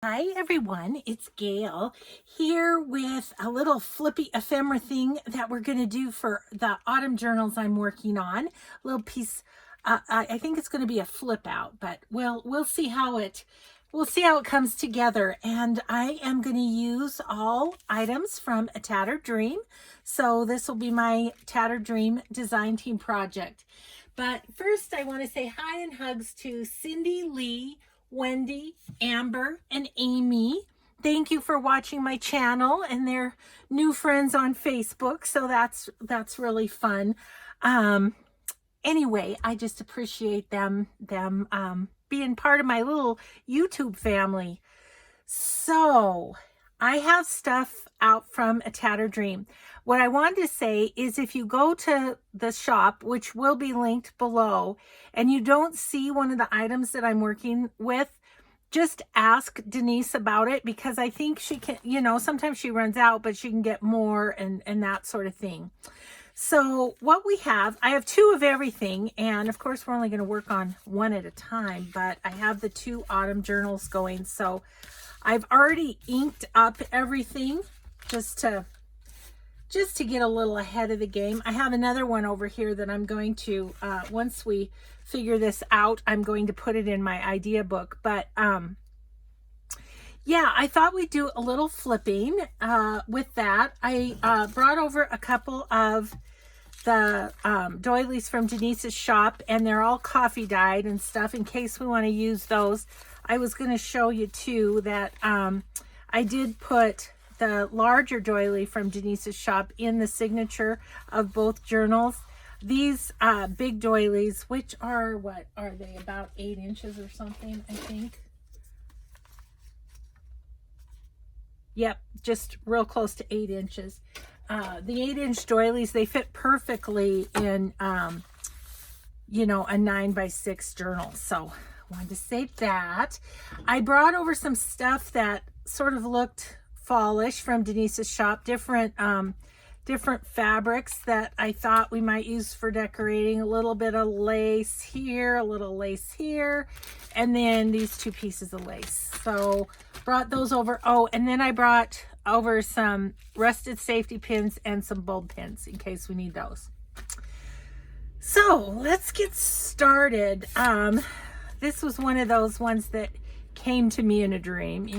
Hi everyone, it's Gayle here with a little flippy ephemera thing that we're going to do for the autumn journals I'm working on. A little piece, I think it's going to be a flip out, but we'll see how it comes together. And I am going to use all items from A Tattered Dream. So this will be my Tattered Dream design team project. But first I want to say hi and hugs to Cindy, Lee, Wendy, Amber, and Amy. Thank you for watching my channel, and they're new friends on Facebook, so that's really fun. Anyway, I just appreciate them being part of my little YouTube family. So I have stuff out from A Tattered Dream. What I wanted to say is if you go to the shop, which will be linked below, and you don't see one of the items that I'm working with, just ask Denise about it, because I think she can, sometimes she runs out, but she can get more and that sort of thing. So what we have, I have two of everything, and of course we're only going to work on one at a time, but I have the two autumn journals going. So I've already inked up everything just to get a little ahead of the game. I have another one over here that I'm going to, once we figure this out, I'm going to put it in my idea book. But yeah, I thought we'd do a little flipping with that. I brought over a couple of the doilies from Denise's shop, and they're all coffee dyed and stuff in case we want to use those. I was going to show you too that I did put the larger doily from Denise's shop in the signature of both journals. These big doilies, which are, what are they, about 8 inches or something, I think. Yep, just real close to 8 inches. The 8-inch doilies, they fit perfectly in, a 9x6 journal. So I wanted to say that. I brought over some stuff that sort of looked fallish from Denise's shop, different fabrics that I thought we might use for decorating. A little bit of lace here, a little lace here, and then these two pieces of lace. So brought those over. Oh, and then I brought over some rusted safety pins and some bulb pins in case we need those. So let's get started. This was one of those ones that came to me in a dream,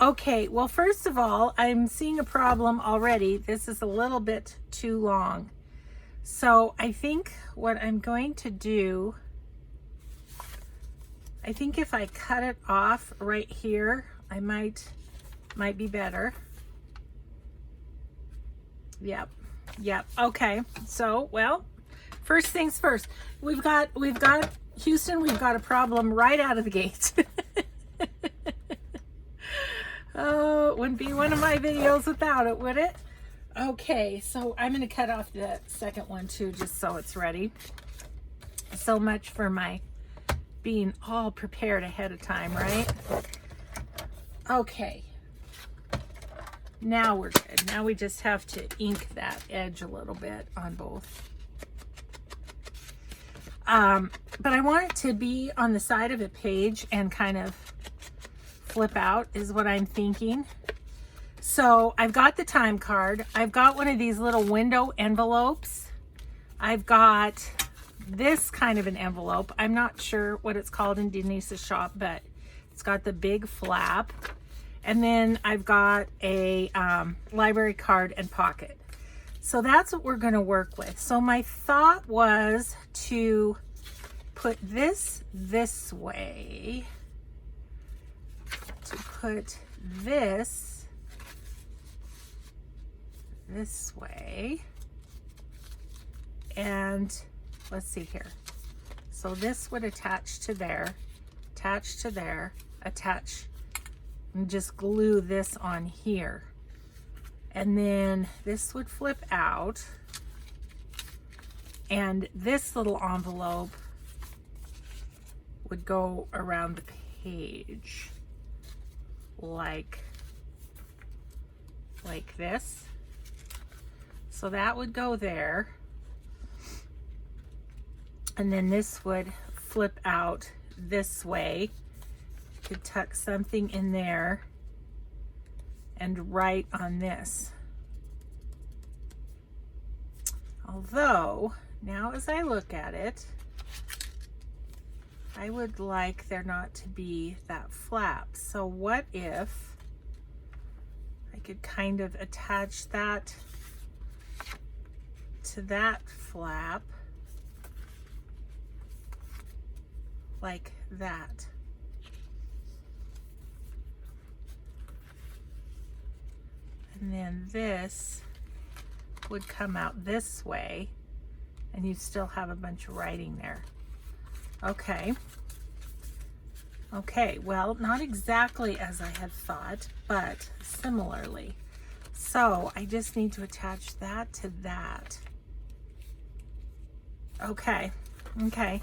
Okay, well, first of all, I'm seeing a problem already. This is a little bit too long. So I think what I'm going to do, I think if I cut it off right here, I might be better. Yep. Okay. So, well, first things first. We've got Houston, we've got a problem right out of the gate. Oh, it wouldn't be one of my videos without it, would it? Okay, so I'm going to cut off the second one too, just so it's ready. So much for my being all prepared ahead of time, right? Okay. Now we're good. Now we just have to ink that edge a little bit on both. But I want it to be on the side of a page and kind of flip out is what I'm thinking. So I've got the time card. I've got one of these little window envelopes. I've got this kind of an envelope. I'm not sure what it's called in Denise's shop, but it's got the big flap. And then I've got a library card and pocket. So that's what we're going to work with. So my thought was to put this way, to put this way, and let's see here. So this would attach to there, attach, and just glue this on here. And then this would flip out, and this little envelope would go around the page like this. So that would go there, and then this would flip out this way, could tuck something in there and write on this. Although, now as I look at it, I would like there not to be that flap. So what if I could kind of attach that to that flap like that. And then this would come out this way and you still have a bunch of writing there. Okay. Okay, well, not exactly as I had thought, but similarly. So I just need to attach that to that. Okay, okay.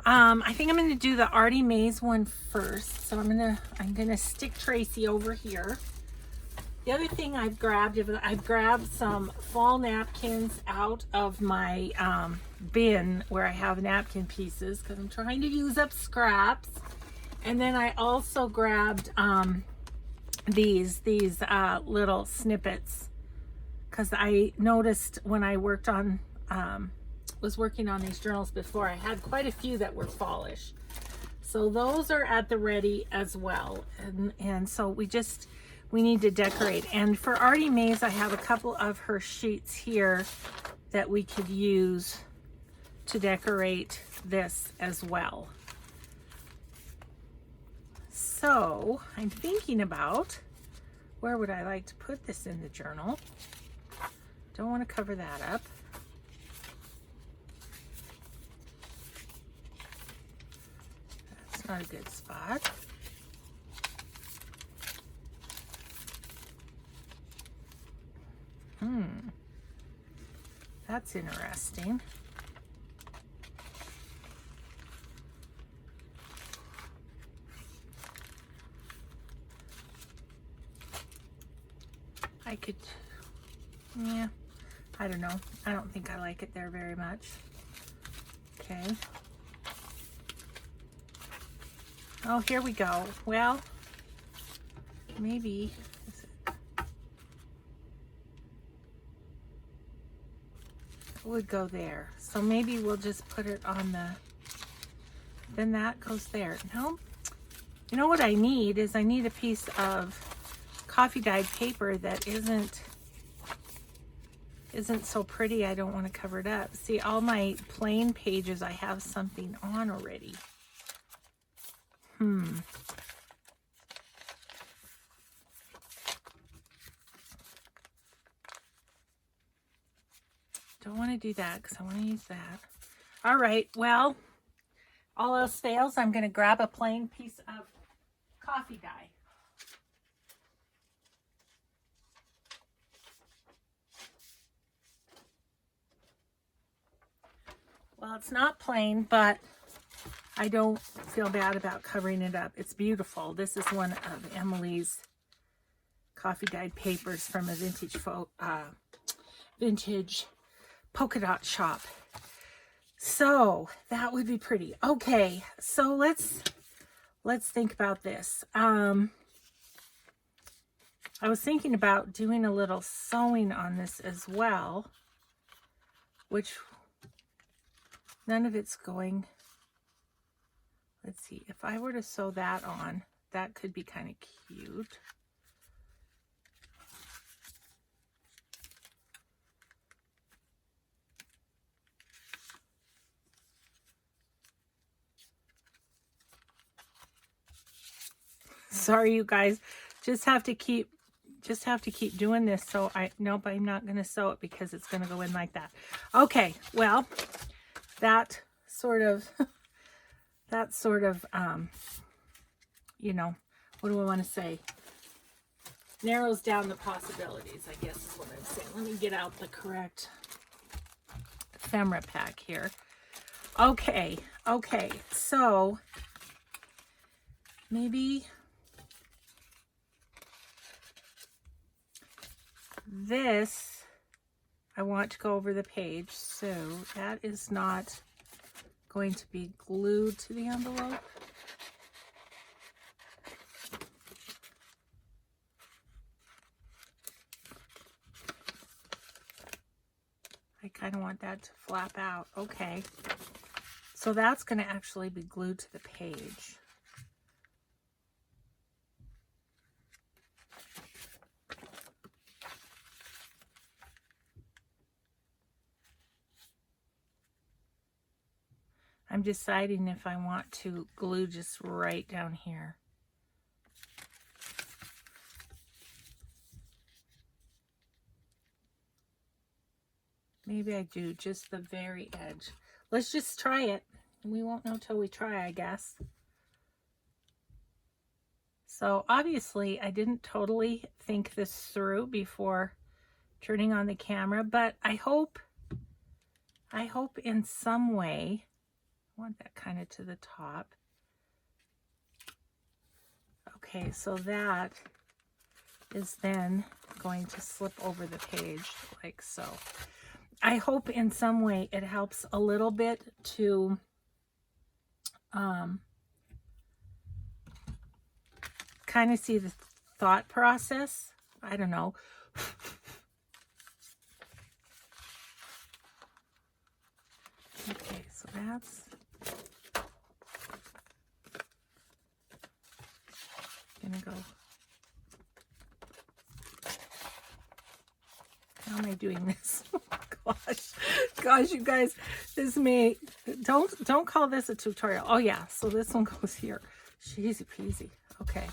I think I'm gonna do the Artymaze one first. So I'm gonna stick Tracy over here. The other thing I've grabbed some fall napkins out of my bin where I have napkin pieces because I'm trying to use up scraps. And then I also grabbed these little snippets because I noticed when I worked on was working on these journals before, I had quite a few that were fallish. So those are at the ready as well. And so we need to decorate. And for Artymaze, I have a couple of her sheets here that we could use to decorate this as well. So I'm thinking about where would I like to put this in the journal. Don't want to cover that up. That's not a good spot. That's interesting. I could, yeah, I don't know. I don't think I like it there very much. Okay. Oh, here we go. Well, maybe. Would go there. So maybe we'll just put it on the, then that goes there. No, you know what I need is I need a piece of coffee dyed paper that isn't so pretty. I don't want to cover it up. See, all my plain pages I have something on already. Don't want to do that because I want to use that. All right, well, all else fails, I'm going to grab a plain piece of coffee dye. Well, it's not plain, but I don't feel bad about covering it up. It's beautiful. This is one of Emily's coffee dyed papers from a vintage polka dot shop. So that would be pretty. Okay, so let's think about this. I was thinking about doing a little sewing on this as well, which none of it's going. Let's see, if I were to sew that on, that could be kind of cute. Sorry, you guys, just have to keep doing this. So nope, I'm not going to sew it because it's going to go in like that. Okay, well, that sort of, you know, what do I want to say? Narrows down the possibilities, I guess is what I'm saying. Let me get out the correct ephemera pack here. Okay, so maybe this, I want to go over the page, so that is not going to be glued to the envelope. kind of want that to flap out. Okay. So that's going to actually be glued to the page. I'm deciding if I want to glue just right down here. Maybe I do just the very edge. Let's just try it. We won't know till we try, I guess. So obviously I didn't totally think this through before turning on the camera, but I hope in some way, I want that kind of to the top. Okay, so that is then going to slip over the page like so. I hope in some way it helps a little bit to kind of see the thought process. I don't know. Okay, so that's gonna go. How am I doing this? Gosh, you guys, this may don't call this a tutorial. Oh yeah, so this one goes here. Easy peasy. Okay.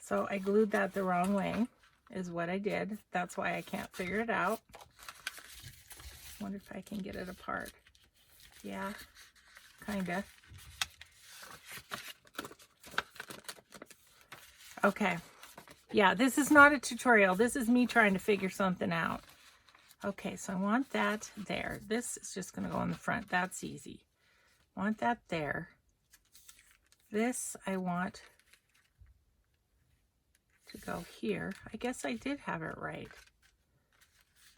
So I glued that the wrong way, is what I did. That's why I can't figure it out. Wonder if I can get it apart. Yeah, kinda. Okay. Yeah, this is not a tutorial. This is me trying to figure something out. Okay, so I want that there. This is just going to go in the front. That's easy. Want that there. This I want to go here. I guess I did have it right.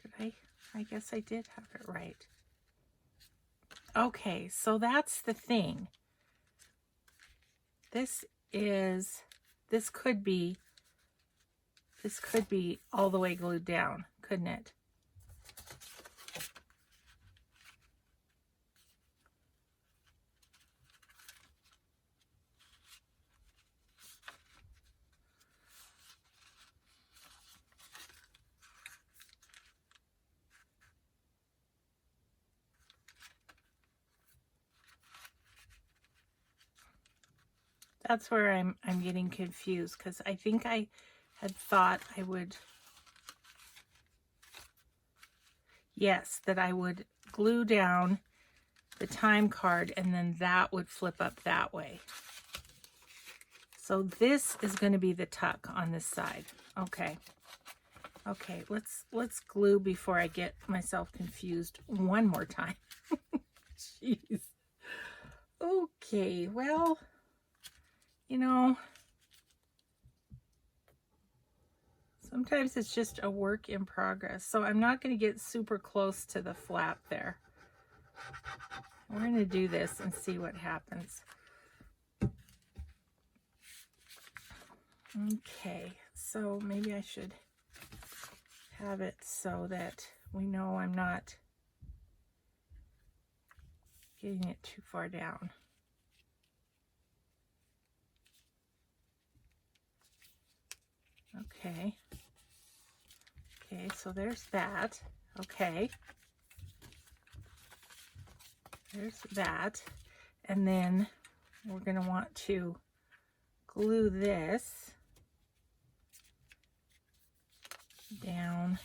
Did I? I guess I did have it right. Okay, so that's the thing. This could be all the way glued down, couldn't it? That's where I'm getting confused, because I think I had thought I would, yes, that I would glue down the time card and then that would flip up that way. So this is going to be the tuck on this side. Okay. Okay, let's glue before I get myself confused one more time. Jeez. Okay, well, you know, sometimes it's just a work in progress. So I'm not going to get super close to the flap there. We're going to do this and see what happens. Okay, so maybe I should have it so that we know I'm not getting it too far down. Okay. Okay, so there's that. Okay. There's that. And then we're going to want to glue this down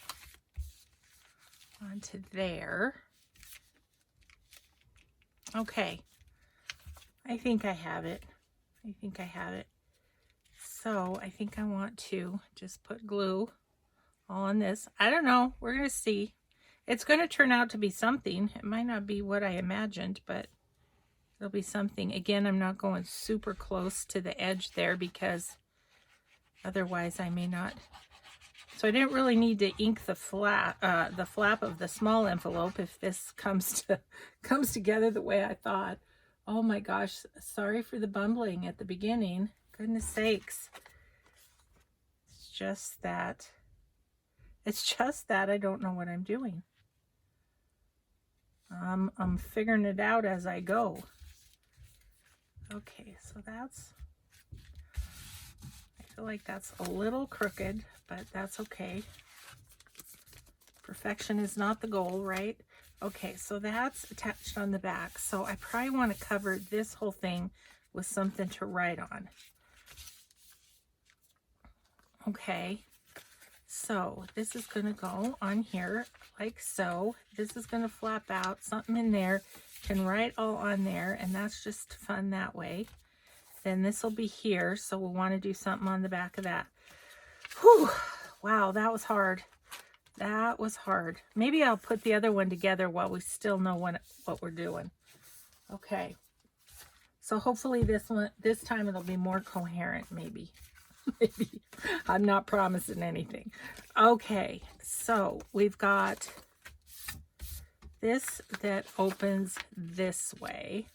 onto there. Okay. I think I have it. I think I have it. So I think I want to just put glue all on this. I don't know. We're going to see. It's going to turn out to be something. It might not be what I imagined, but it'll be something. Again, I'm not going super close to the edge there because otherwise I may not. So I didn't really need to ink the flap of the small envelope if this comes together the way I thought. Oh my gosh, sorry for the bumbling at the beginning. Goodness sakes. It's just that It's just that I don't know what I'm doing. I'm figuring it out as I go. Okay, so that's, I feel like that's a little crooked, but that's okay. Perfection is not the goal, right? Okay, so that's attached on the back. So I probably want to cover this whole thing with something to write on. Okay, so this is going to go on here like so. This is going to flap out, something in there, can write all on there, and that's just fun that way. Then this will be here, so we'll want to do something on the back of that. Whew, wow, that was hard. That was hard. Maybe I'll put the other one together while we still know what we're doing. Okay, so hopefully this time it'll be more coherent, maybe. Maybe. I'm not promising anything. Okay, so we've got this that opens this way,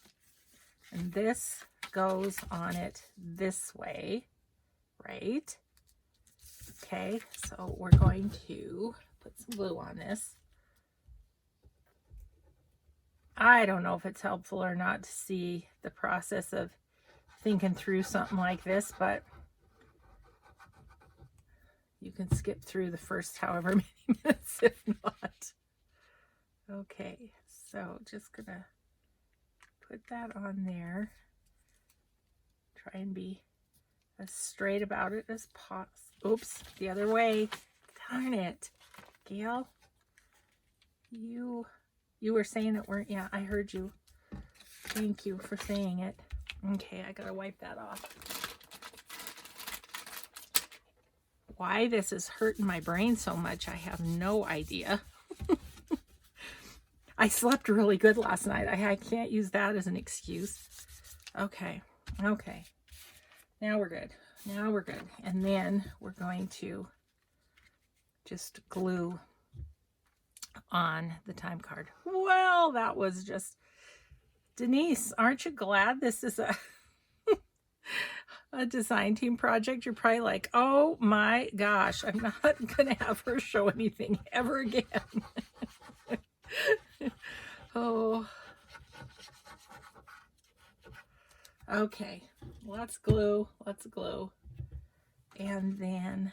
and this goes on it this way, right? Okay, so we're going to put some glue on this. I don't know if it's helpful or not to see the process of thinking through something like this, but you can skip through the first however many minutes if not. Okay, so just gonna put that on there. Try and be as straight about it as possible. Oops, the other way. Darn it. Gayle, you were saying it, weren't you? I heard you. Thank you for saying it. Okay, I gotta wipe that off. Why this is hurting my brain so much, I have no idea. I slept really good last night. I can't use that as an excuse. Okay, okay. Now we're good. Now we're good. And then we're going to just glue on the time card. Well, that was just... Denise, aren't you glad this is a design team project? You're probably like, oh my gosh, I'm not gonna have her show anything ever again. Oh, okay, let's glue, and then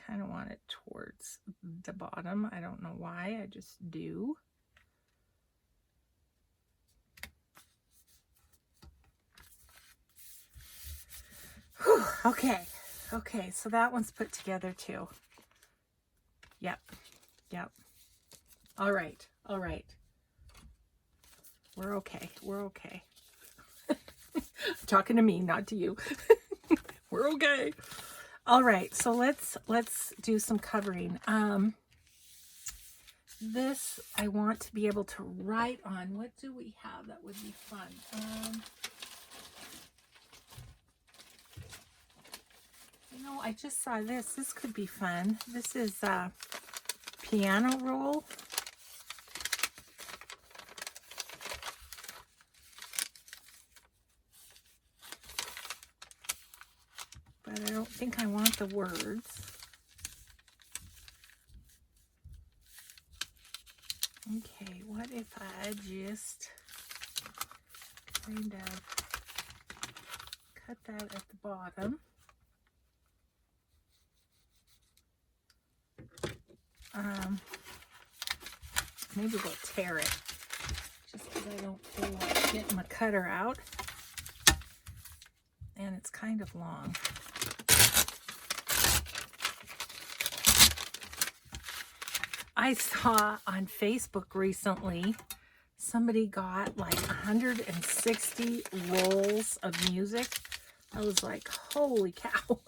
kind of want it towards the bottom. I don't know why, I just do. Whew, okay, so that one's put together too. Yep. All right. We're okay. I'm talking to me, not to you. We're okay. All right, so let's do some covering. This I want to be able to write on. What do we have that would be fun? You know, I just saw this. This could be fun. This is piano roll. But I don't think I want the words. Okay, what if I just kind of cut that at the bottom? Maybe we'll tear it, just because I don't feel like getting my cutter out. And it's kind of long. I saw on Facebook recently, somebody got like 160 rolls of music. I was like, holy cow.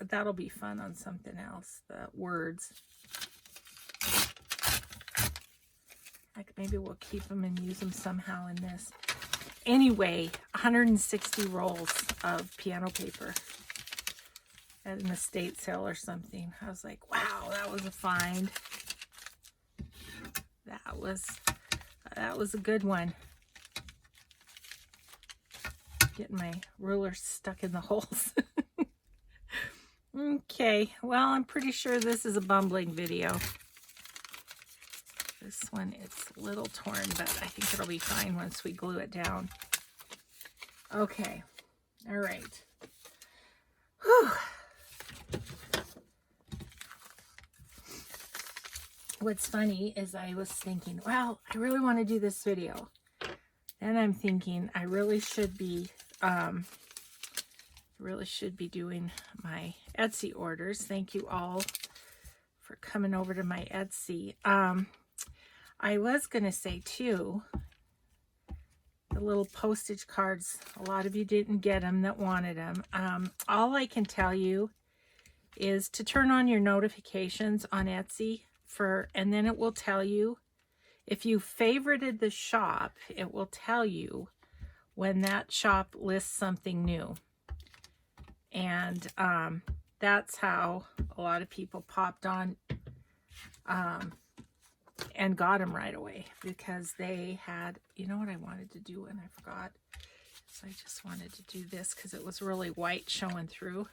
That'll be fun on something else, the words. Like maybe we'll keep them and use them somehow in this. Anyway, 160 rolls of piano paper at an estate sale or something. I was like, wow, that was a find. That was a good one. Getting my ruler stuck in the holes. Okay, well, I'm pretty sure this is a bumbling video. This one, it's a little torn, but I think it'll be fine once we glue it down. Okay, all right. Whew. What's funny is I was thinking, well, I really want to do this video. And I'm thinking I really should be doing my Etsy orders. Thank you all for coming over to my Etsy. I was gonna say too, the little postage cards, a lot of you didn't get them that wanted them. All I can tell you is to turn on your notifications on Etsy and then it will tell you, if you favorited the shop, it will tell you when that shop lists something new. And that's how a lot of people popped on and got them right away, because they had, you know what I wanted to do and I forgot. So I just wanted to do this because it was really white showing through.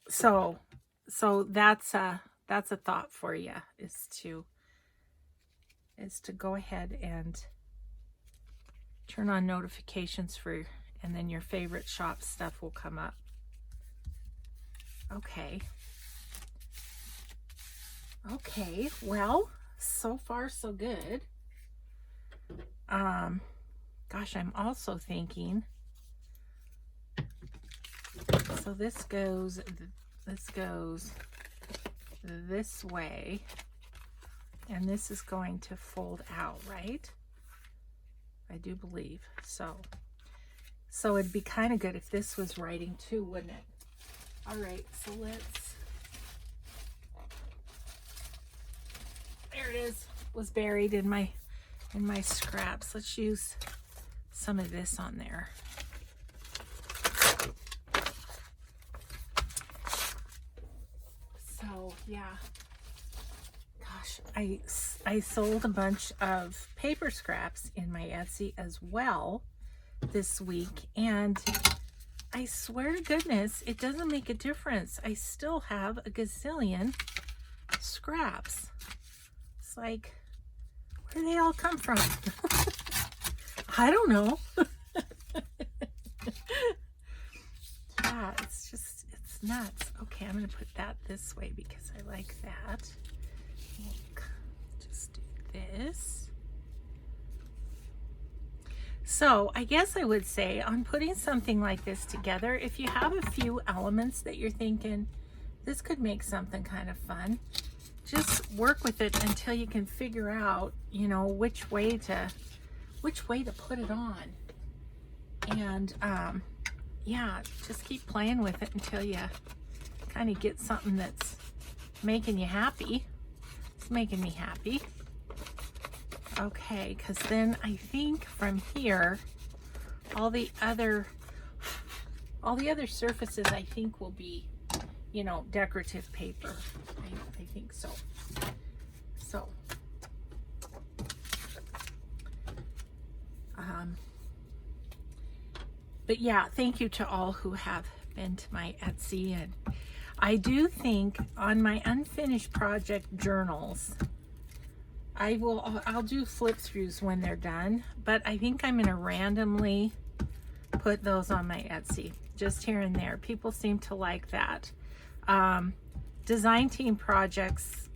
So that's a thought for you, is to go ahead and turn on notifications and then your favorite shop stuff will come up. Okay, well, so far so good. Gosh, I'm also thinking, so this goes this way, and this is going to fold out, right? I do believe so. So it'd be kind of good if this was writing too, wouldn't it? All right, so there it is. Was buried in my scraps. Let's use some of this on there. So yeah, gosh, I sold a bunch of paper scraps in my Etsy as well this week, and I swear to goodness, it doesn't make a difference. I still have a gazillion scraps. It's like, where do they all come from? I don't know. Yeah, it's nuts. Okay, I'm going to put that this way because I like that. Just do this. So I guess I would say on putting something like this together, if you have a few elements that you're thinking, this could make something kind of fun, just work with it until you can figure out, you know, which way to put it on. And yeah, just keep playing with it until you kind of get something that's making you happy. It's making me happy. Okay, because then I think from here, all the other surfaces I think will be, you know, decorative paper. I think so. So, but yeah, thank you to all who have been to my Etsy. And I do think on my unfinished project journals, I'll do flip throughs when they're done, but I think I'm going to randomly put those on my Etsy, just here and there. People seem to like that. Design team projects,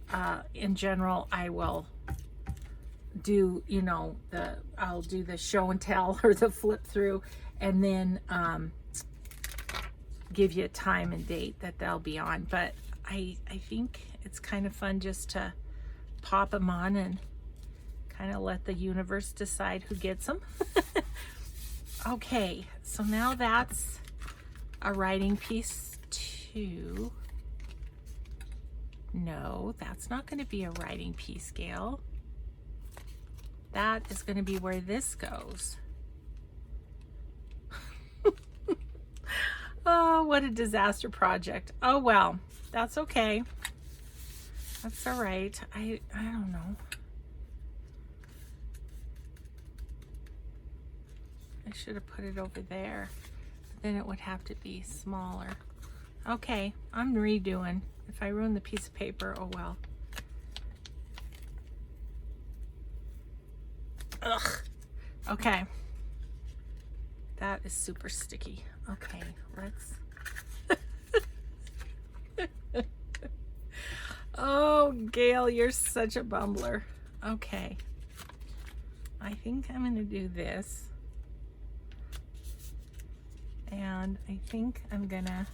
in general, I will do, you know, I'll do the show and tell or the flip through, and then give you a time and date that they'll be on. But I think it's kind of fun just to pop them on and kind of let the universe decide who gets them. Okay, so now that's a writing piece too. No, that's not going to be a writing piece, Gayle. That is going to be where this goes. Oh, what a disaster project. Oh, well, that's okay. That's all right. I don't know. I should have put it over there. then it would have to be smaller. Okay, I'm redoing. If I ruin the piece of paper, oh well. Ugh. Okay. That is super sticky. Okay, let's... Oh, Gayle, you're such a bumbler. Okay. I think I'm going to do this. And I think I'm getting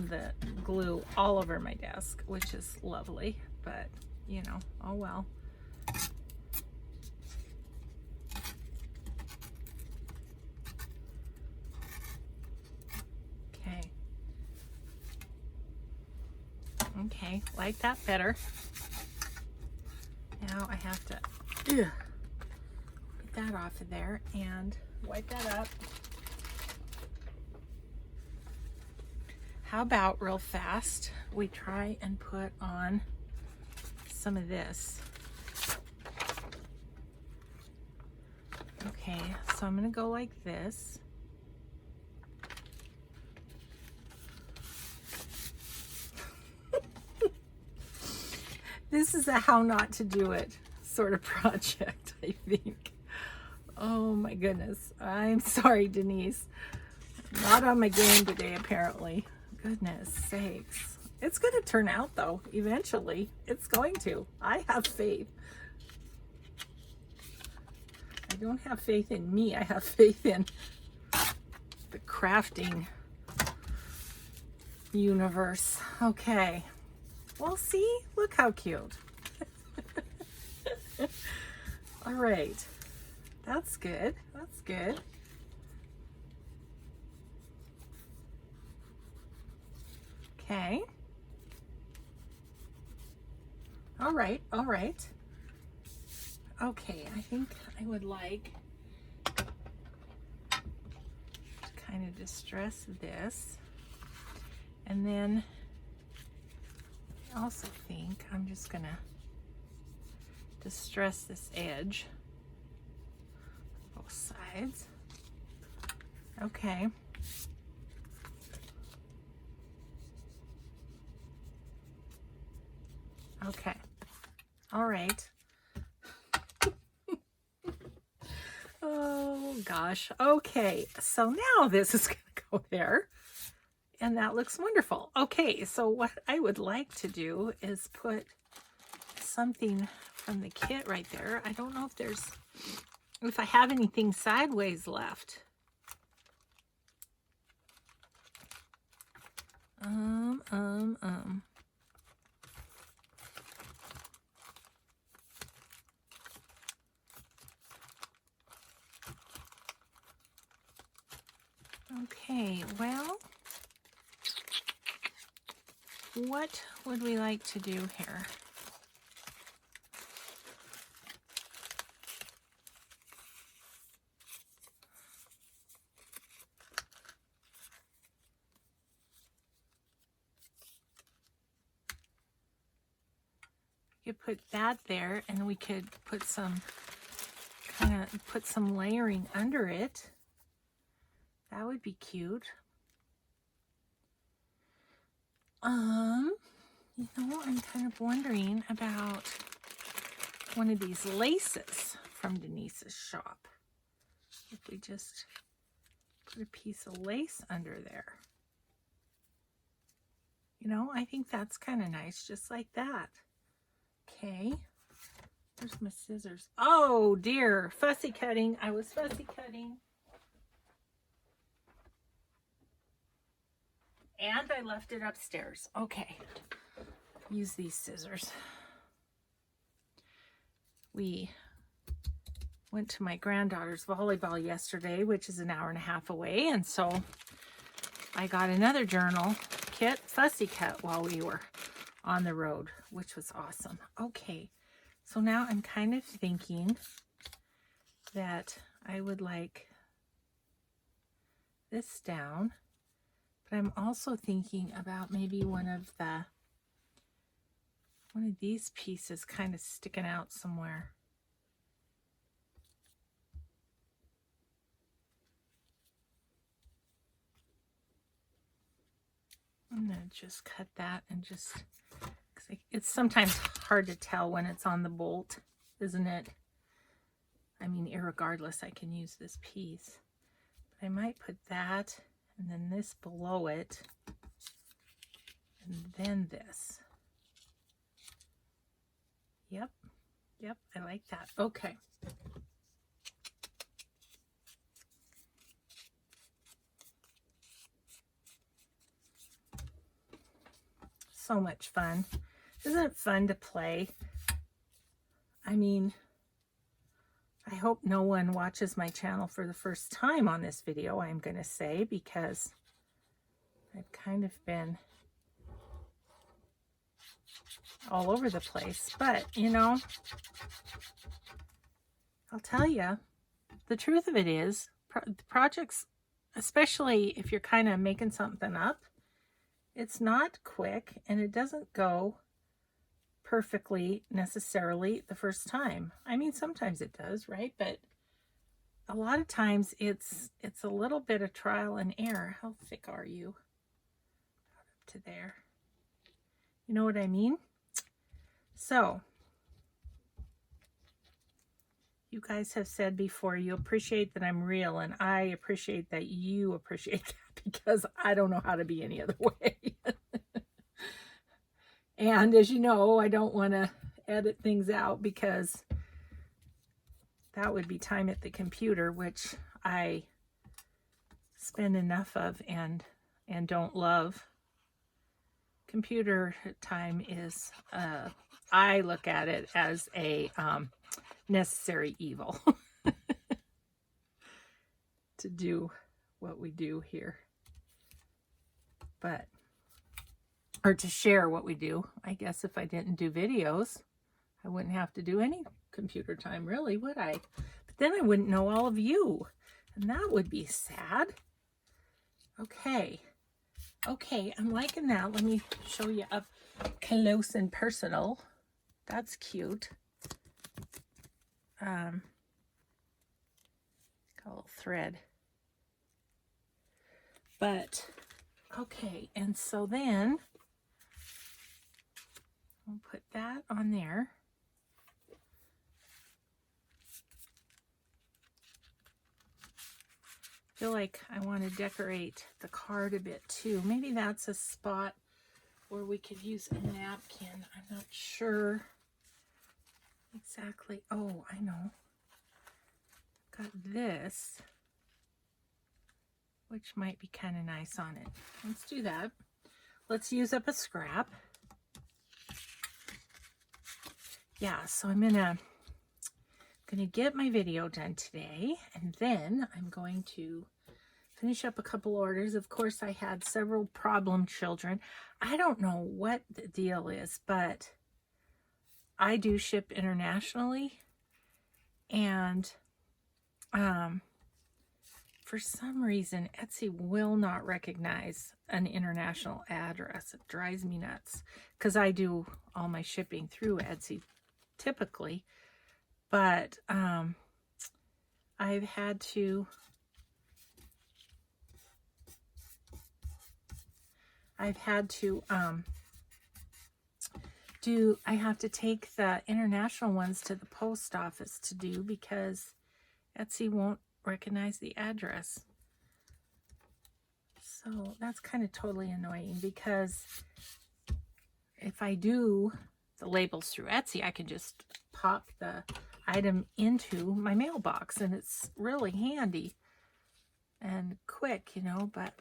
the glue all over my desk, which is lovely, but you know, oh well. Okay. Okay, like that better. Now I have to get that off of there and wipe that up. How about real fast we try and put on some of this. Okay, so I'm gonna go like this. This is a how not to do it sort of project, I think. Oh my goodness. I'm sorry, Denise. Not on my game today, apparently. Goodness sakes. It's going to turn out, though, eventually. It's going to. I have faith. I don't have faith in me. I have faith in the crafting universe. Okay. Well, see? Look how cute. All right. That's good. That's good. Okay. All right. All right. Okay. I think I would like to kind of distress this. And then I also think I'm just going to distress this edge. Both sides. Okay. Okay. All right. Oh gosh. Okay. So now this is going to go there. And that looks wonderful. Okay. So what I would like to do is put something from the kit right there. I don't know if I have anything sideways left. Okay, well, what would we like to do here? You could put that there, and we could put some layering under it. That would be cute. You know, I'm kind of wondering about one of these laces from Denise's shop. If we just put a piece of lace under there. You know, I think that's kind of nice, just like that. Okay. Where's my scissors? Oh dear, fussy cutting. I was fussy cutting. And I left it upstairs. Okay. Use these scissors. We went to my granddaughter's volleyball yesterday, which is an hour and a half away. And so I got another journal kit, fussy cut, while we were on the road, which was awesome. Okay. So now I'm kind of thinking that I would like this down. But I'm also thinking about maybe one of these pieces kind of sticking out somewhere. I'm going to just cut that and just, it's sometimes hard to tell when it's on the bolt, isn't it? I mean, irregardless, I can use this piece. But I might put that and then this below it and then this. Yep, yep, I like that. Okay. So much fun. Isn't it fun to play? I mean, I hope no one watches my channel for the first time on this video, I'm going to say, because I've kind of been all over the place. But, you know, I'll tell you, the truth of it is, projects, especially if you're kind of making something up, it's not quick and it doesn't go perfectly necessarily the first time. I mean, sometimes it does, right? But a lot of times it's a little bit of trial and error. How thick are you? Up to there. You know what I mean? So, you guys have said before, you appreciate that I'm real, and I appreciate that you appreciate that, because I don't know how to be any other way. And as you know, I don't want to edit things out because that would be time at the computer, which I spend enough of and don't love. Computer time is, I look at it as a necessary evil to do what we do here. But or to share what we do. I guess if I didn't do videos, I wouldn't have to do any computer time, really, would I? But then I wouldn't know all of you, and that would be sad. Okay. Okay, I'm liking that. Let me show you up close and personal. That's cute. Got a little thread. But, okay, and so then I'll put that on there. I feel like I want to decorate the card a bit too. Maybe that's a spot where we could use a napkin. I'm not sure exactly. Oh, I know. Got this, which might be kind of nice on it. Let's do that. Let's use up a scrap. Yeah, so I'm gonna get my video done today, and then I'm going to finish up a couple orders. Of course, I had several problem children. I don't know what the deal is, but I do ship internationally, and for some reason, Etsy will not recognize an international address. It drives me nuts because I do all my shipping through Etsy typically, but I've had to I have to take the international ones to the post office to do because Etsy won't recognize the address. So that's kind of totally annoying, because if I do the labels through Etsy, I can just pop the item into my mailbox, and it's really handy and quick, you know, but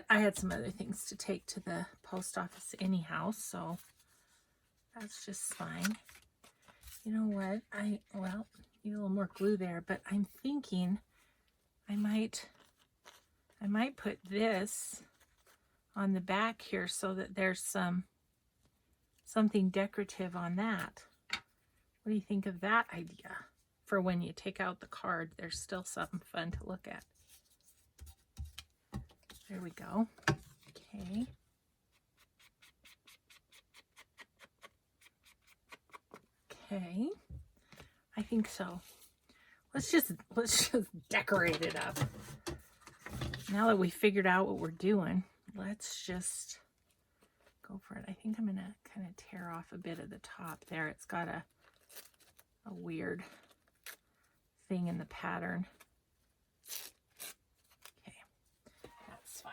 I had some other things to take to the post office anyhow, so that's just fine. You know what? Well, need a little more glue there, but I'm thinking I might put this on the back here so that there's something decorative on that. What do you think of that idea? For when you take out the card, there's still something fun to look at. There we go. Okay. Okay. I think so. Let's just decorate it up. Now that we figured out what we're doing, let's just go for it. I think I'm going to kind of tear off a bit of the top there. It's got a weird thing in the pattern. Okay, that's fine.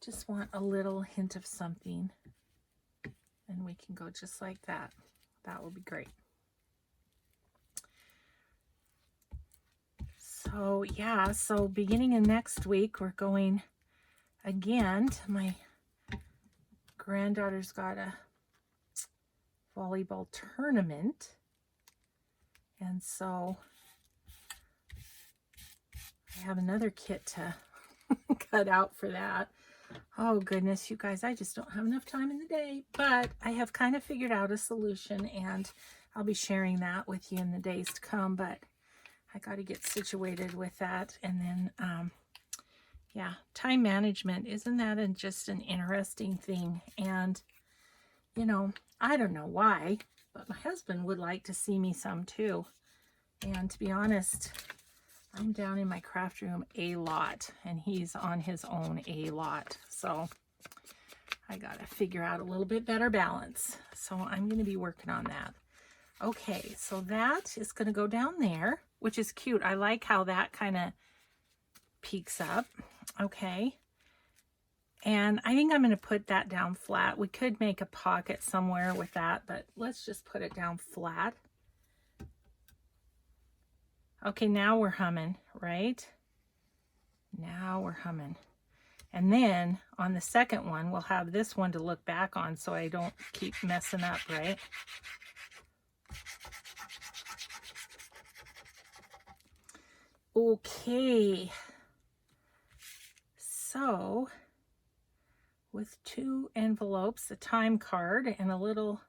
Just want a little hint of something, and we can go just like that. That will be great. So yeah, so beginning of next week, we're going again to my granddaughter's got a volleyball tournament. And so I have another kit to cut out for that. Oh goodness, you guys, I just don't have enough time in the day, but I have kind of figured out a solution, and I'll be sharing that with you in the days to come. But I got to get situated with that. And then, yeah, time management, isn't that just an interesting thing? And, you know, I don't know why, but my husband would like to see me some too. And to be honest, I'm down in my craft room a lot, and he's on his own a lot. So I got to figure out a little bit better balance. So I'm going to be working on that. Okay, so that is going to go down there, which is cute. I like how that kind of peeks up. Okay. And I think I'm going to put that down flat. We could make a pocket somewhere with that, but let's just put it down flat. Okay, now we're humming, right? Now we're humming. And then on the second one, we'll have this one to look back on so I don't keep messing up, right? Okay. So with 2 envelopes, a time card, and a little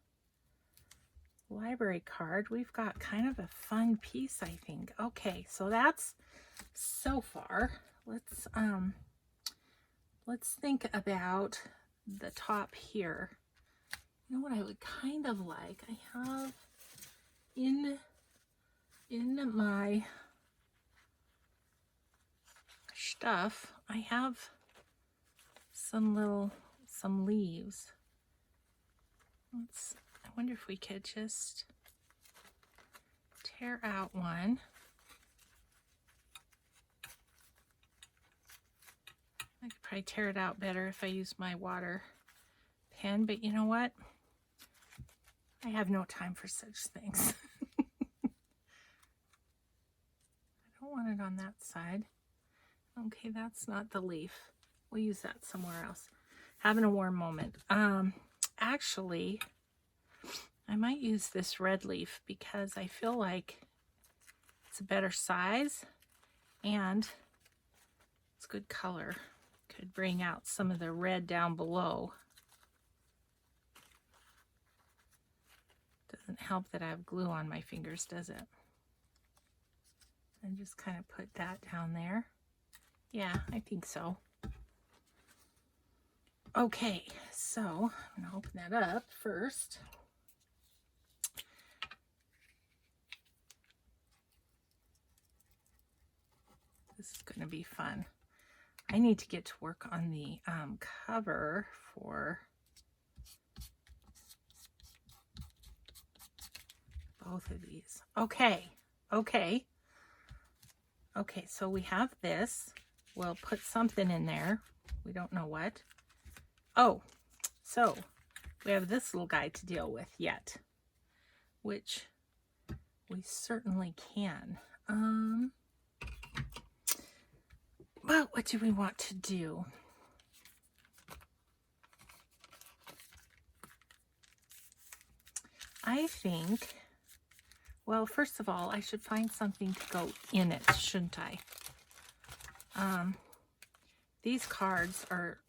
library card, we've got kind of a fun piece, I think. Okay, so that's so far. Let's think about the top here. You know what I would kind of like? I have in my stuff, I have some leaves. I wonder if we could just tear out one. I could probably tear it out better if I use my water pen, but you know what? I have no time for such things. I don't want it on that side. Okay, that's not the leaf. We'll use that somewhere else. Having a warm moment. Actually, I might use this red leaf because I feel like it's a better size and it's good color. Could bring out some of the red down below. Doesn't help that I have glue on my fingers, does it? And just kind of put that down there. Yeah, I think so. Okay, so I'm going to open that up first. This is going to be fun. I need to get to work on the cover for both of these. Okay, so we have this. We'll put something in there. We don't know what. Oh, so we have this little guy to deal with yet, which we certainly can. Well, what do we want to do? I think, well, first of all, I should find something to go in it, shouldn't I? These cards or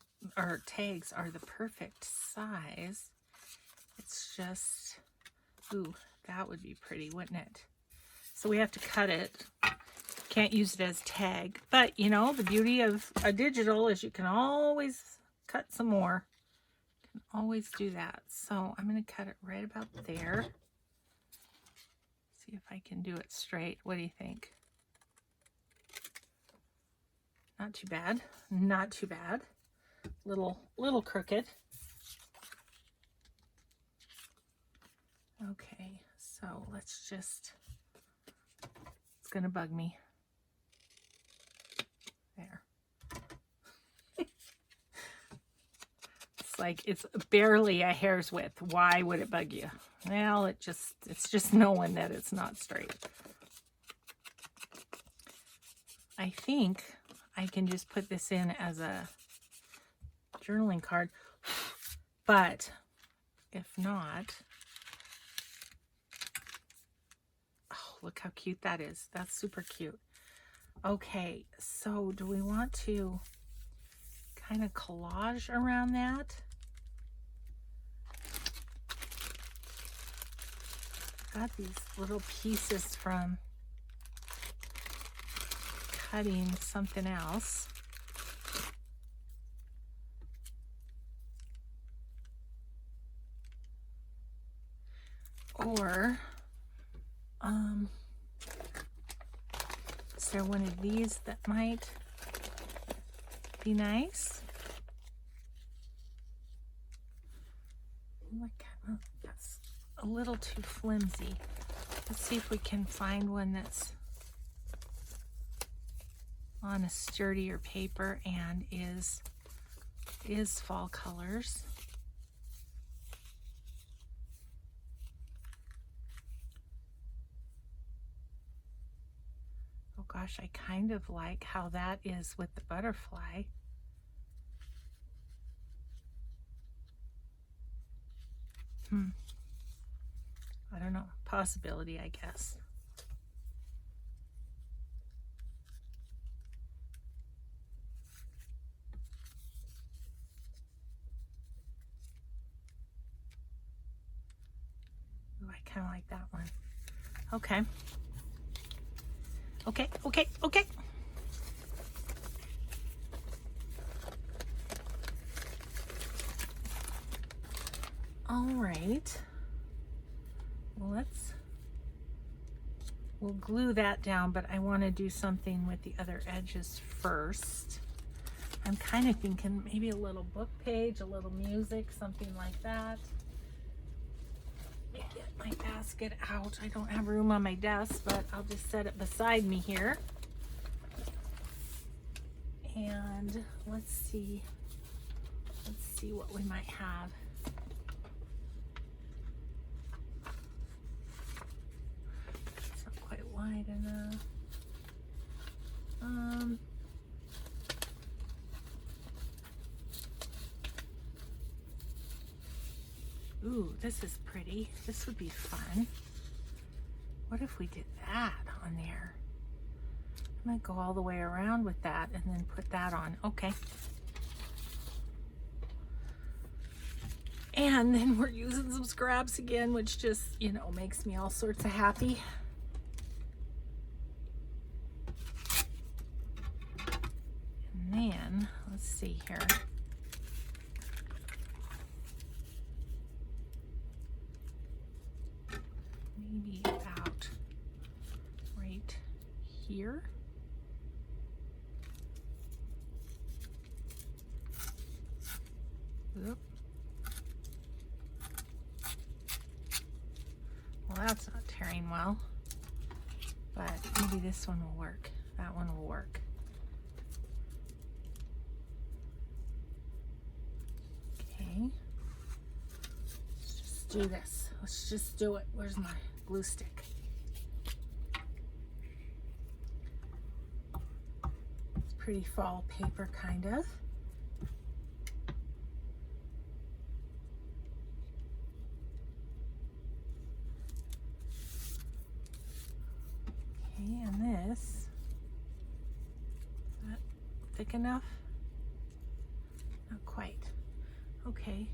tags are the perfect size. It's just, ooh, that would be pretty, wouldn't it? So we have to cut it. Can't use it as tag, but you know, the beauty of a digital is you can always cut some more. You can always do that. So I'm going to cut it right about there. See if I can do it straight. What do you think? Not too bad. Not too bad. little crooked. Okay, so let's just, it's gonna bug me. There. It's like, it's barely a hair's width. Why would it bug you? Well, it's just knowing that it's not straight. I think I can just put this in as a journaling card, but if not, oh, look how cute that is. That's super cute. Okay, so do we want to kind of collage around that? Got these little pieces from cutting something else. Or is there one of these that might be nice? Look, that's a little too flimsy. Let's see if we can find one that's on a sturdier paper and is fall colors. Oh gosh, I kind of like how that is with the butterfly. I don't know, possibility, I guess. Ooh, I kind of like that one. Okay. Okay. All right. Well, we'll glue that down, but I want to do something with the other edges first. I'm kind of thinking maybe a little book page, a little music, something like that. Let me get my basket out. I don't have room on my desk, but I'll just set it beside me here. And let's see what we might have. It's not quite wide enough. Ooh, this is pretty. This would be fun. What if we did that on there? I might go all the way around with that and then put that on. Okay. And then we're using some scraps again, which just, you know, makes me all sorts of happy. And then, let's see here. Maybe about right here. Oop. Well, that's not tearing well, but maybe this one will work. That one will work. Okay. Let's just do this. Let's just do it. Where's my glue stick? It's pretty fall paper, kind of. Okay, and this, is that thick enough? Not quite. Okay,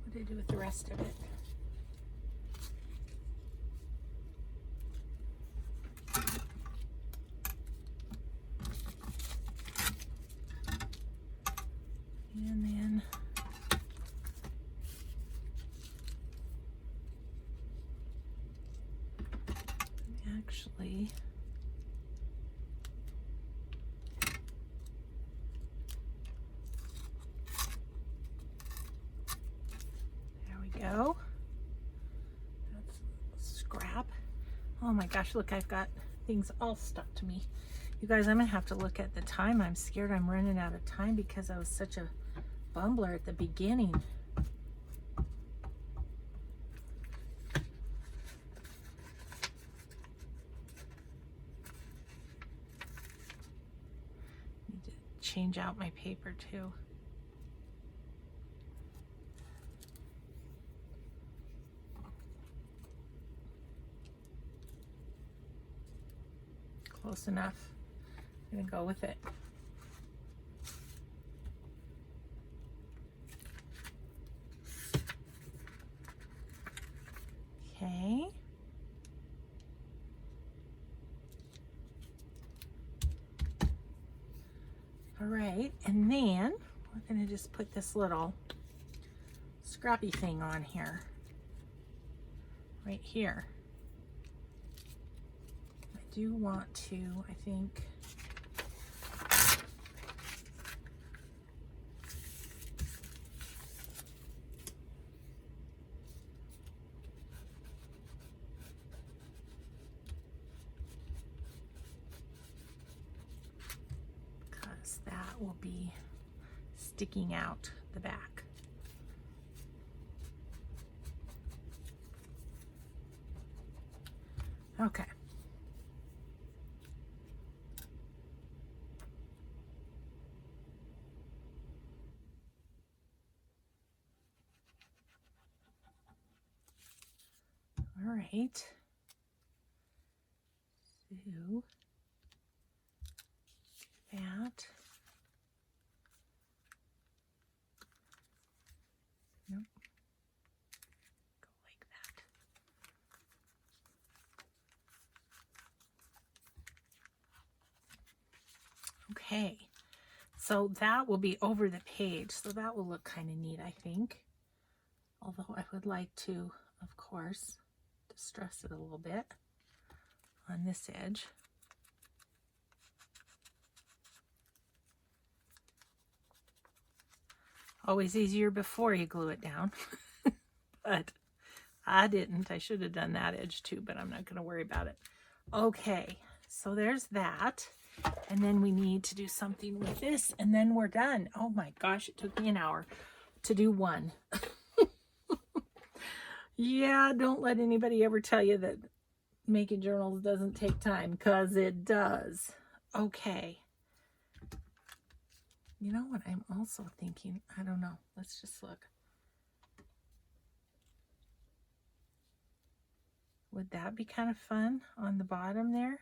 what do I do with the rest of it? And then actually Oh my gosh, look, I've got things all stuck to me. You guys, I'm gonna have to look at the time. I'm scared I'm running out of time because I was such a bumbler at the beginning. Need to change out my paper too. Close enough. I'm gonna go with it. Okay. All right, and then we're gonna just put this little scrappy thing on here, right here. I do want to, I think, because that will be sticking out the back. Okay. All right. So that. Nope. Go like that. Okay. So that will be over the page. So that will look kind of neat, I think. Although I would like to, of course, distress it a little bit on this edge. Always easier before you glue it down. But I didn't. I should have done that edge too, but I'm not going to worry about it. Okay, so there's that. And then we need to do something with this, and then we're done. Oh my gosh, it took me an hour to do one. Yeah, don't let anybody ever tell you that making journals doesn't take time, because it does. Okay. You know what I'm also thinking? I don't know. Let's just look. Would that be kind of fun on the bottom there?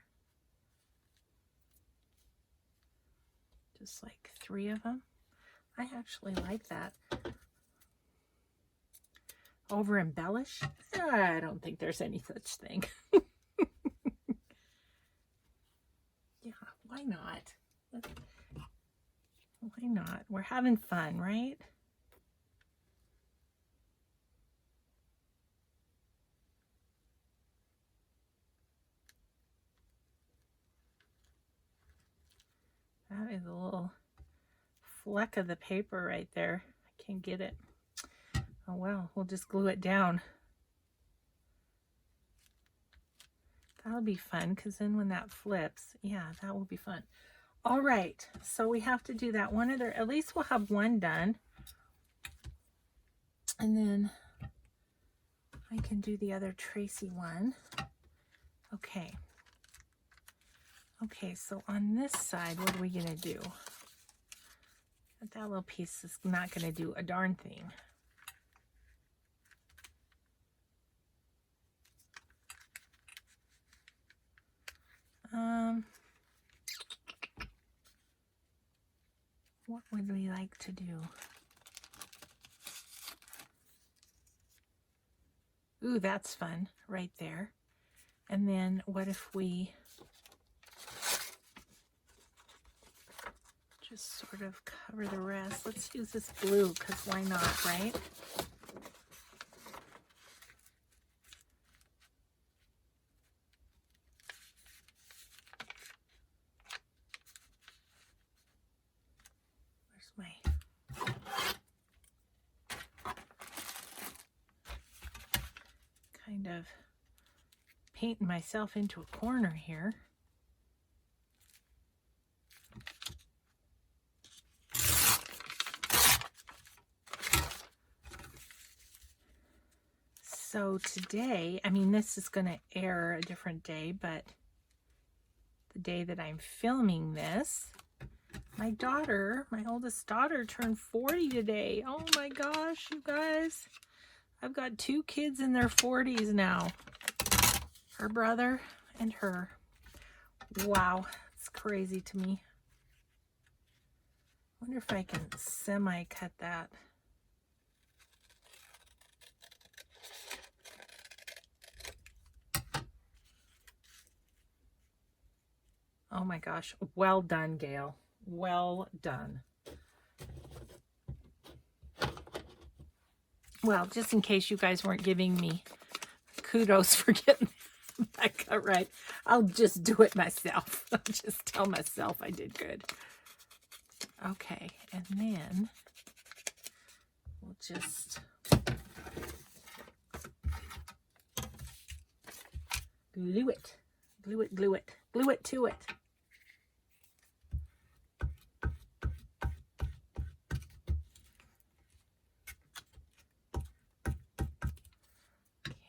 Just like 3 of them. I actually like that. Over embellish? I don't think there's any such thing. Yeah, why not? Why not? We're having fun, right? That is a little fleck of the paper right there. I can't get it. Oh well, we'll just glue it down. That'll be fun, because then when that flips, yeah, that will be fun. All right, so we have to do that one other, at least we'll have one done. And then I can do the other Tracy one. Okay. Okay, so on this side, what are we gonna do? That little piece is not gonna do a darn thing. What would we like to do? Ooh, that's fun right there. And then what if we just sort of cover the rest? Let's use this blue, because why not, right? Where's my... kind of painting myself into a corner here. So today, I mean, this is going to air a different day, but the day that I'm filming this, my daughter, my oldest daughter, turned 40 today. Oh my gosh, you guys. I've got 2 kids in their 40s now. Her brother and her. Wow, it's crazy to me. I wonder if I can semi-cut that. Oh my gosh, well done, Gayle. Well done. Well, just in case you guys weren't giving me kudos for getting that cut right, I'll just do it myself. I'll just tell myself I did good. Okay, and then we'll just glue it. Glue it, glue it. Glue it to it.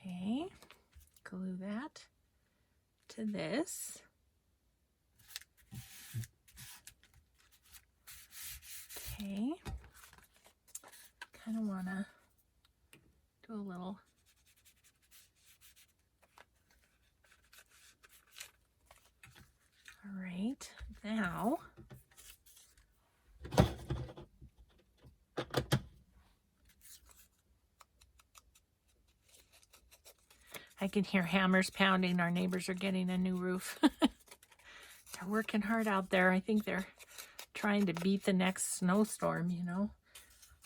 Okay, glue that to this. Okay, kind of want to do a little all right, now I can hear hammers pounding. Our neighbors are getting a new roof. They're working hard out there. I think they're trying to beat the next snowstorm, you know.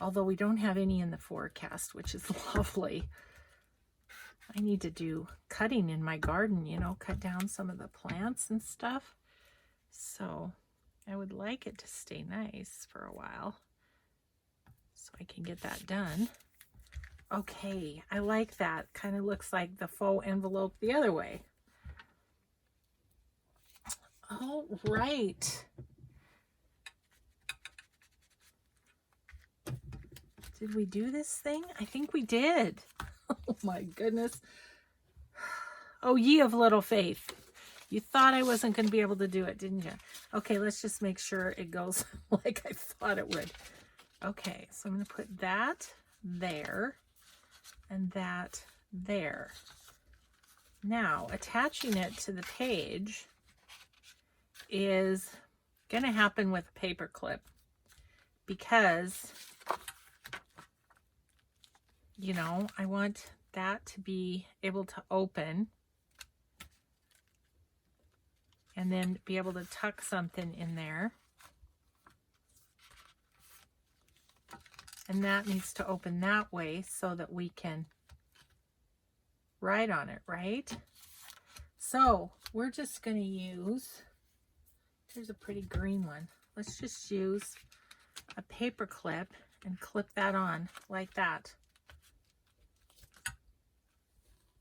Although we don't have any in the forecast, which is lovely. I need to do cutting in my garden, you know, cut down some of the plants and stuff. So I would like it to stay nice for a while so I can get that done. Okay, I like that. Kind of looks like the faux envelope the other way. All right. Did we do this thing? I think we did. Oh my goodness. Oh, ye of little faith. You thought I wasn't going to be able to do it, didn't you? Okay, let's just make sure it goes like I thought it would. Okay, so I'm going to put that there and that there. Now, attaching it to the page is going to happen with a paper clip because, you know, I want that to be able to open and then be able to tuck something in there. And that needs to open that way so that we can write on it, right? So we're just going to use, here's a pretty green one. Let's just use a paper clip and clip that on like that.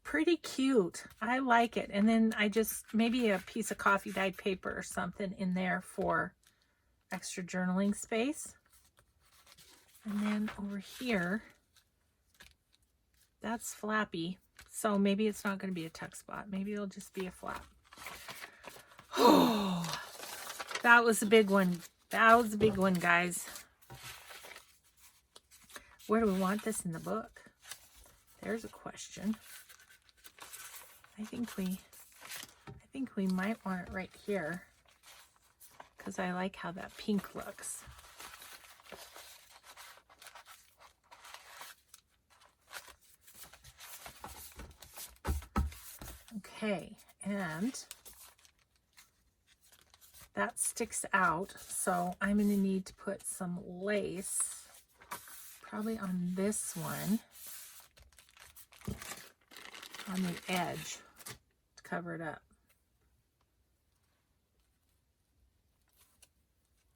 Pretty cute. I like it. And then I just, maybe a piece of coffee dyed paper or something in there for extra journaling space. And then over here, that's flappy. So maybe it's not going to be a tuck spot. Maybe it'll just be a flap. Oh, that was a big one. That was a big one, guys. Where do we want this in the book? There's a question. I think we might want it right here because I like how that pink looks. Okay, and that sticks out, so I'm going to need to put some lace probably on this one, on the edge, to cover it up.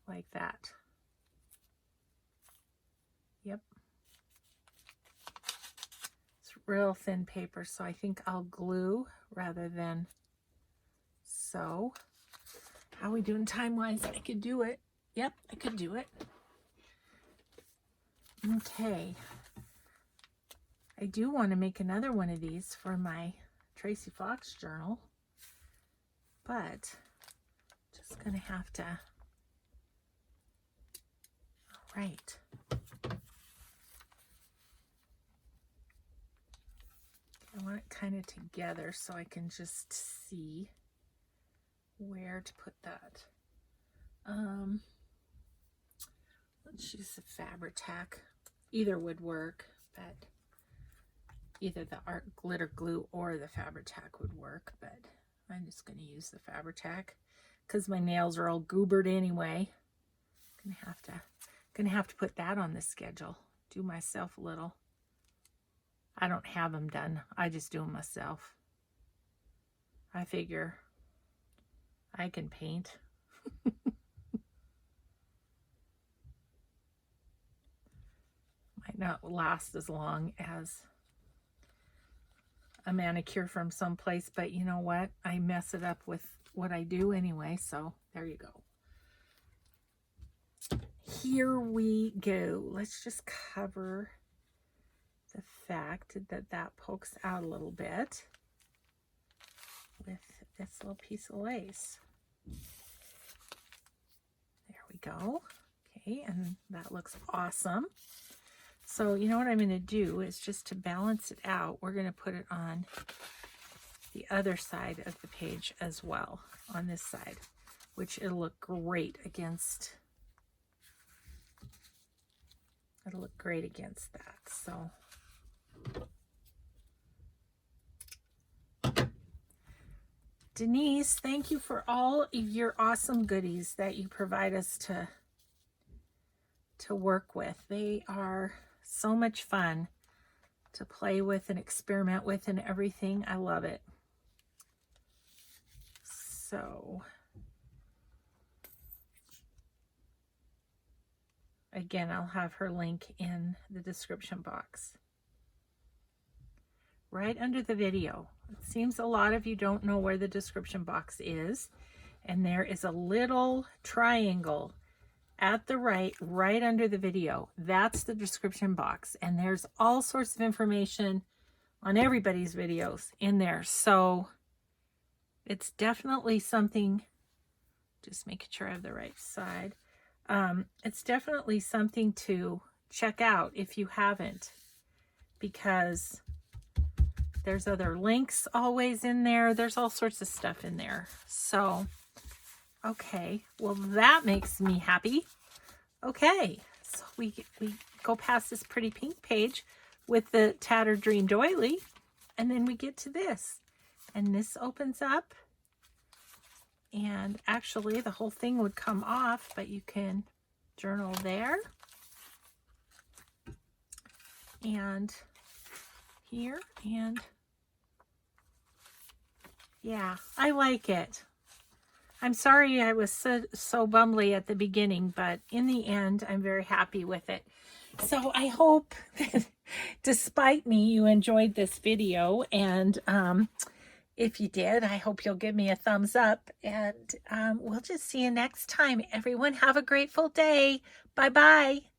Like that. Yep. It's real thin paper, so I think I'll glue rather than sew. How are we doing time-wise? I could do it. Yep, I could do it. Okay. I do want to make another one of these for my Tracy Fox journal, but just going to have to. All right. I want it kind of together so I can just see where to put that. Let's use the Fabri-Tac. Either would work, but either the art glitter glue or the Fabri-Tac would work, but I'm just going to use the Fabri-Tac because my nails are all goobered anyway. Gonna have to put that on the schedule. Do myself a little. I don't have them done. I just do them myself. I figure I can paint. Might not last as long as a manicure from someplace, but you know what? I mess it up with what I do anyway, so there you go. Here we go. Let's just cover the fact that that pokes out a little bit with this little piece of lace. There we go. Okay, and that looks awesome. So you know what I'm going to do is just to balance it out, we're going to put it on the other side of the page as well, on this side, which it'll look great against. It'll look great against that. So Denise, thank you for all of your awesome goodies that you provide us to work with. They are so much fun to play with and experiment with and everything. I love it. So again, I'll have her link in the description box. Right under the video. It seems a lot of you don't know where the description box is. And there is a little triangle at the right under the video. That's the description box. And there's all sorts of information on everybody's videos in there. So it's definitely something, just making sure I have the right side. It's definitely something to check out if you haven't, because there's other links always in there. There's all sorts of stuff in there. So, okay. Well, that makes me happy. Okay. So we go past this pretty pink page with the Tattered Dream doily. And then we get to this. And this opens up. And actually, the whole thing would come off, but you can journal there. And here, and yeah, I like it. I'm sorry I was so bumbly at the beginning, but in the end, I'm very happy with it. So I hope that despite me, you enjoyed this video. And if you did, I hope you'll give me a thumbs up. And we'll just see you next time. Everyone have a grateful day. Bye-bye.